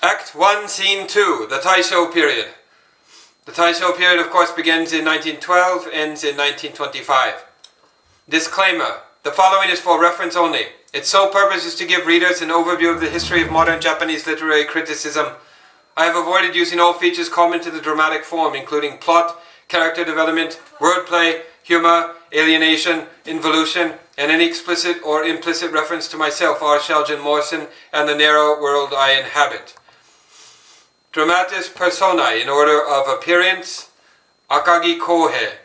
Act 1, Scene 2, the Taishō period. The Taishō period, of course, begins in 1912, ends in 1925. Disclaimer: the following is for reference only. Its sole purpose is to give readers an overview of the history of modern Japanese literary criticism. I have avoided using all features common to the dramatic form, including plot, character development, wordplay, humor, alienation, involution, and any explicit or implicit reference to myself, R. Sheldon Morrison, and the narrow world I inhabit. Dramatis personae in order of appearance: Akagi Kohei,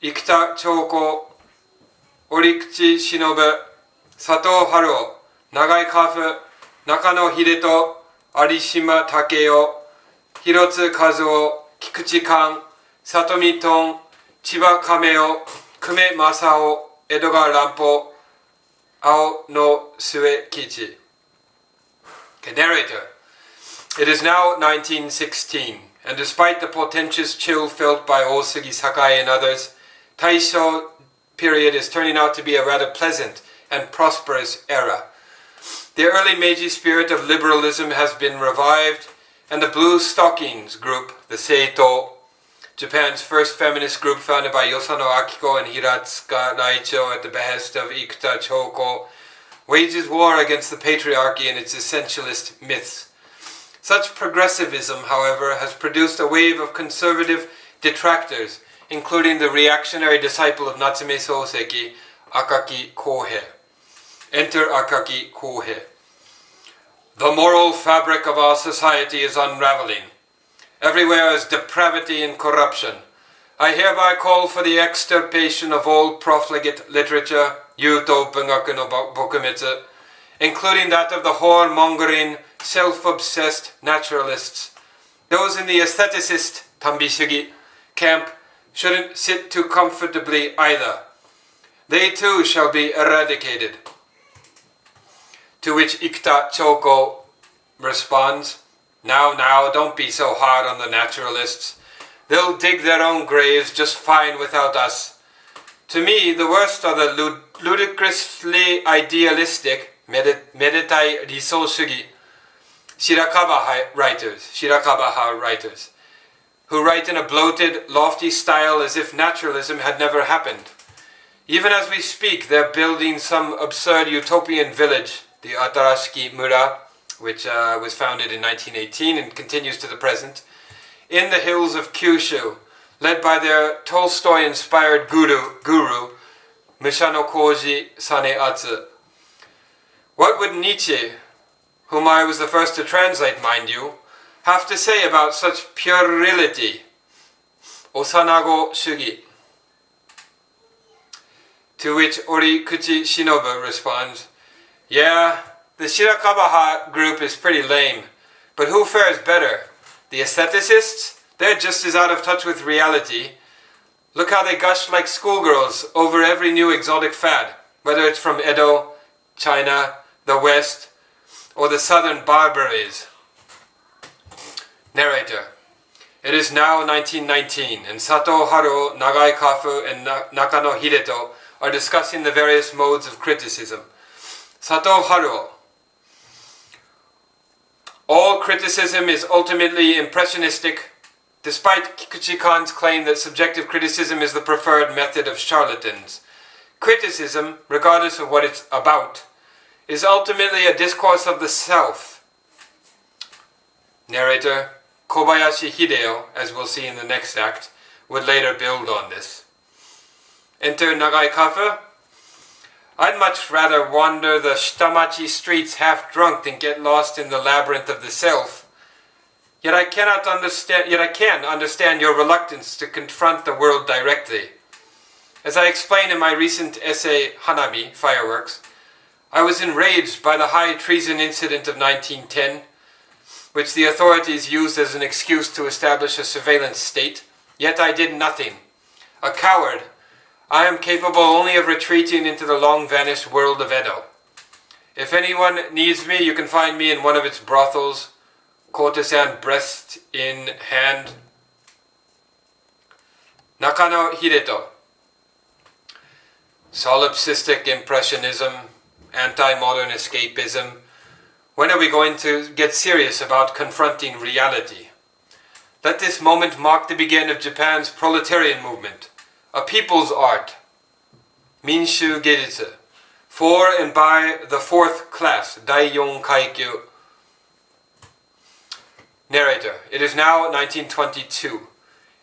Ikuta Chōko, Orikuchi Shinobu, Sato Haruo, Nagai Kafu, Nakano Hideto, Arishima Takeo, Hirotsu Kazuo, Kikuchi Kan, Satomi Ton, Chiba Kameo, Kume Masao, Edogar Rampo, Ao no Sue Kichi. Okay, narrator. It is now 1916, and despite the portentous chill felt by Osugi Sakai and others, Taishō period is turning out to be a rather pleasant and prosperous era. The early Meiji spirit of liberalism has been revived, and the Blue Stockings group, the Seito, Japan's first feminist group founded by Yosano Akiko and Hiratsuka Raicho at the behest of Ikuta Chōko, wages war against the patriarchy and its essentialist myths. Such progressivism, however, has produced a wave of conservative detractors, including the reactionary disciple of Natsume Soseki, Akaki Kohei. Enter Akaki Kohei. The moral fabric of our society is unraveling. Everywhere is depravity and corruption. I hereby call for the extirpation of all profligate literature, Yuto Bungaku no Bokumitsu, including that of the whoremongering, self-obsessed naturalists. Those in the aestheticist Tambishugi camp shouldn't sit too comfortably either. They too shall be eradicated. To which Ikuta Chōko responds, Now, don't be so hard on the naturalists. They'll dig their own graves just fine without us. To me, the worst are the ludicrously idealistic Medetai Risou Shugi Shirakabaha writers, who write in a bloated, lofty style as if naturalism had never happened. Even as we speak, they're building some absurd utopian village, the Atarashiki Mura, which was founded in 1918 and continues to the present, in the hills of Kyushu, led by their Tolstoy-inspired guru, Mishano Koji Saneatsu. What would Nietzsche, whom I was the first to translate, mind you, have to say about such puerility? Osanago Shugi. To which Orikuchi Shinobu responds, Yeah, the Shirakabaha group is pretty lame, but who fares better? The aestheticists? They're just as out of touch with reality. Look how they gush like schoolgirls over every new exotic fad, whether it's from Edo, China, the West, or the southern Barbaries. Narrator. It is now 1919, and Sato Haruo, Nagai Kafu, and Nakano Hideto are discussing the various modes of criticism. Sato Haruo. All criticism is ultimately impressionistic, despite Kikuchi Kan's claim that subjective criticism is the preferred method of charlatans. Criticism, regardless of what it's about, is ultimately a discourse of the self. Narrator. Kobayashi Hideo, as we'll see in the next act, would later build on this. Enter Nagai Kafu. I'd much rather wander the Shitamachi streets half drunk than get lost in the labyrinth of the self. Yet I can understand your reluctance to confront the world directly. As I explained in my recent essay, Hanami, Fireworks, I was enraged by the high treason incident of 1910, which the authorities used as an excuse to establish a surveillance state, yet I did nothing. A coward, I am capable only of retreating into the long-vanished world of Edo. If anyone needs me, you can find me in one of its brothels, courtesan breast in hand. Nakano Hideto. Solipsistic impressionism, anti-modern escapism, When are we going to get serious about confronting reality? Let this moment mark the beginning of Japan's proletarian movement, a people's art, Minshu Geritsu, for and by the fourth class, Daiyon Kaikyu. Narrator, it is now 1922,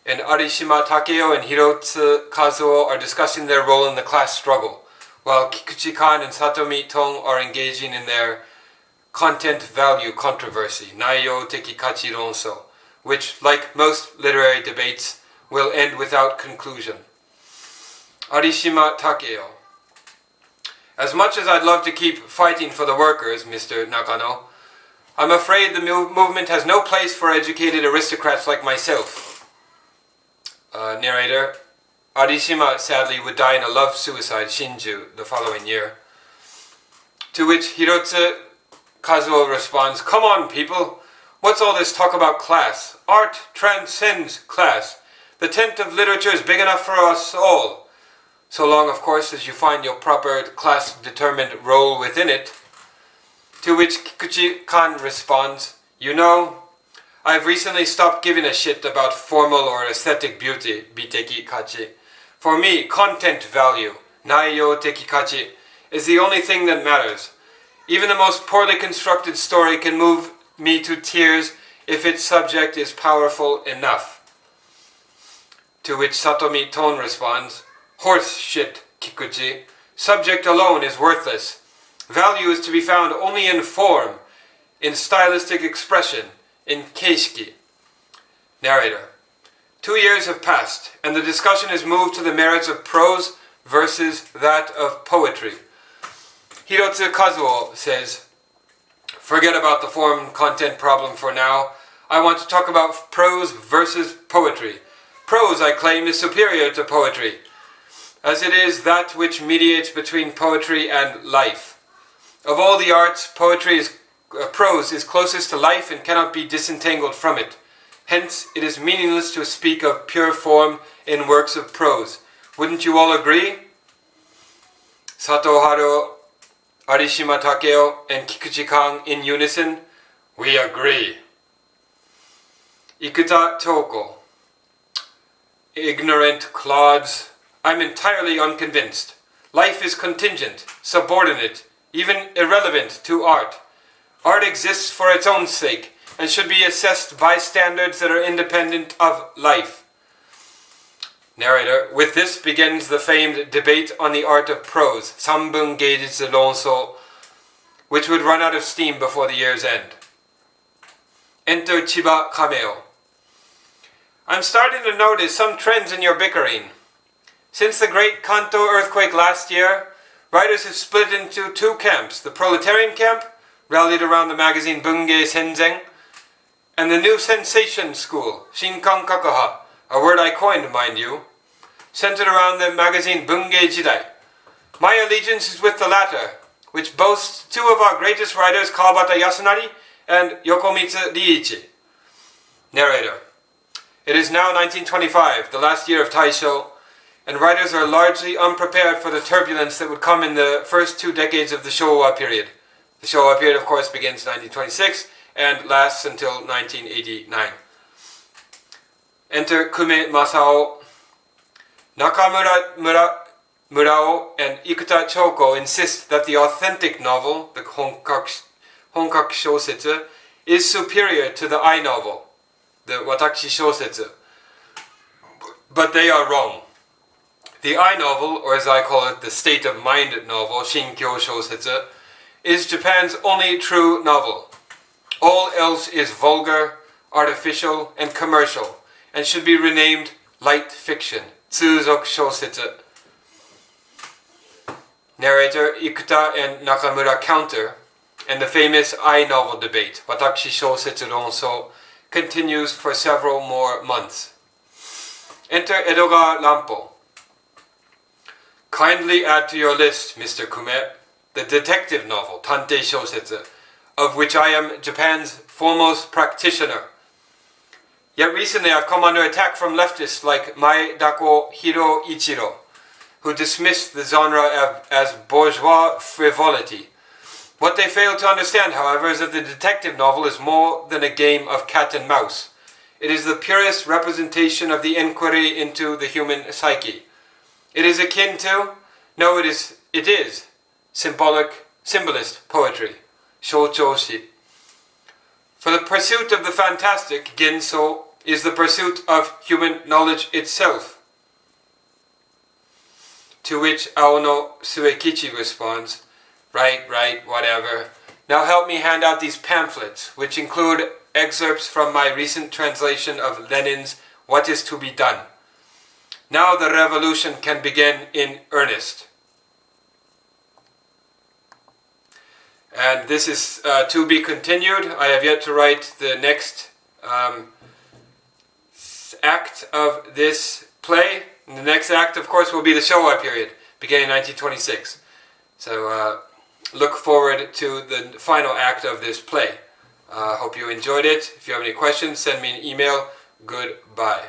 and Arishima Takeo and Hirotsu Kazuo are discussing their role in the class struggle, while Kikuchi-kan and Satomi Tong are engaging in their content-value controversy, Naiyo Teki Kachi Ronso, which, like most literary debates, will end without conclusion. Arishima Takeo. As much as I'd love to keep fighting for the workers, Mr. Nakano, I'm afraid the movement has no place for educated aristocrats like myself. Narrator, Arishima sadly would die in a love suicide, Shinju, the following year. To which Hirotsu Kazuo responds, "Come on, people! What's all this talk about class? Art transcends class. The tent of literature is big enough for us all. So long, of course, as you find your proper class-determined role within it." To which Kikuchi-kan responds, "You know, I've recently stopped giving a shit about formal or aesthetic beauty, biteki kachi. For me, content value, naiyo teki kachi, is the only thing that matters. Even the most poorly constructed story can move me to tears if its subject is powerful enough." To which Satomi Ton responds, "Horse shit, Kikuchi. Subject alone is worthless. Value is to be found only in form, in stylistic expression, in keishiki." Narrator. 2 years have passed, and the discussion has moved to the merits of prose versus that of poetry. Hirotsu Kazuo says, "Forget about the form-content problem for now. I want to talk about prose versus poetry. Prose, I claim, is superior to poetry, as it is that which mediates between poetry and life. Of all the arts, prose is closest to life and cannot be disentangled from it. Hence, it is meaningless to speak of pure form in works of prose. Wouldn't you all agree?" Sato Haru, Arishima Takeo, and Kikuchi-kan in unison, "We agree." Ikuta Chōko. Ignorant clods. I'm entirely unconvinced. Life is contingent, subordinate, even irrelevant to art. Art exists for its own sake and should be assessed by standards that are independent of life. Narrator, with this begins the famed debate on the art of prose, Sambun Geijitsu Ronso, which would run out of steam before the year's end. Enter Chiba Kameo. I'm starting to notice some trends in your bickering. Since the great Kanto earthquake last year, writers have split into two camps, the proletarian camp, rallied around the magazine Bunge Senzen, and the new sensation school, Shinkankakuha, a word I coined, mind you, centered around the magazine Bunge Jidai. My allegiance is with the latter, which boasts two of our greatest writers, Kawabata Yasunari and Yokomitsu Riichi. Narrator. It is now 1925, the last year of Taishō, and writers are largely unprepared for the turbulence that would come in the first 2 decades of the Shōwa period. The Shōwa period, of course, begins in 1926 and lasts until 1989. Enter Kume Masao. Nakamura Murao and Ikuta Chōko insist that the authentic novel, the Honkaku Shōsetsu, is superior to the I novel, the Watashi Shōsetsu. But they are wrong. The I novel, or as I call it, the state of mind novel, Shinkyo Shōsetsu, is Japan's only true novel. All else is vulgar, artificial, and commercial, and should be renamed light fiction, Tsuzok Shōsetsu. Narrator Ikuta and Nakamura counter, and the famous I novel debate, Watashi Shōsetsu Ronso, continues for several more months. Enter Edoga Lampo. Kindly add to your list, Mr. Kume, the detective novel, Tantei Shōsetsu, of which I am Japan's foremost practitioner. Yet recently I've come under attack from leftists like Maedako Hiroichiro, who dismissed the genre as bourgeois frivolity. What they fail to understand, however, is that the detective novel is more than a game of cat and mouse. It is the purest representation of the inquiry into the human psyche. It is akin to, no, it is symbolist poetry, shōchōshi. For the pursuit of the fantastic, Genso, is the pursuit of human knowledge itself. To which Aono Suekichi responds, right, whatever. Now help me hand out these pamphlets, which include excerpts from my recent translation of Lenin's What is to be Done. Now the revolution can begin in earnest. And this is to be continued. I have yet to write the next act of this play. And the next act, of course, will be the Shōwa period, beginning in 1926. So look forward to the final act of this play. Hope you enjoyed it. If you have any questions, send me an email. Goodbye.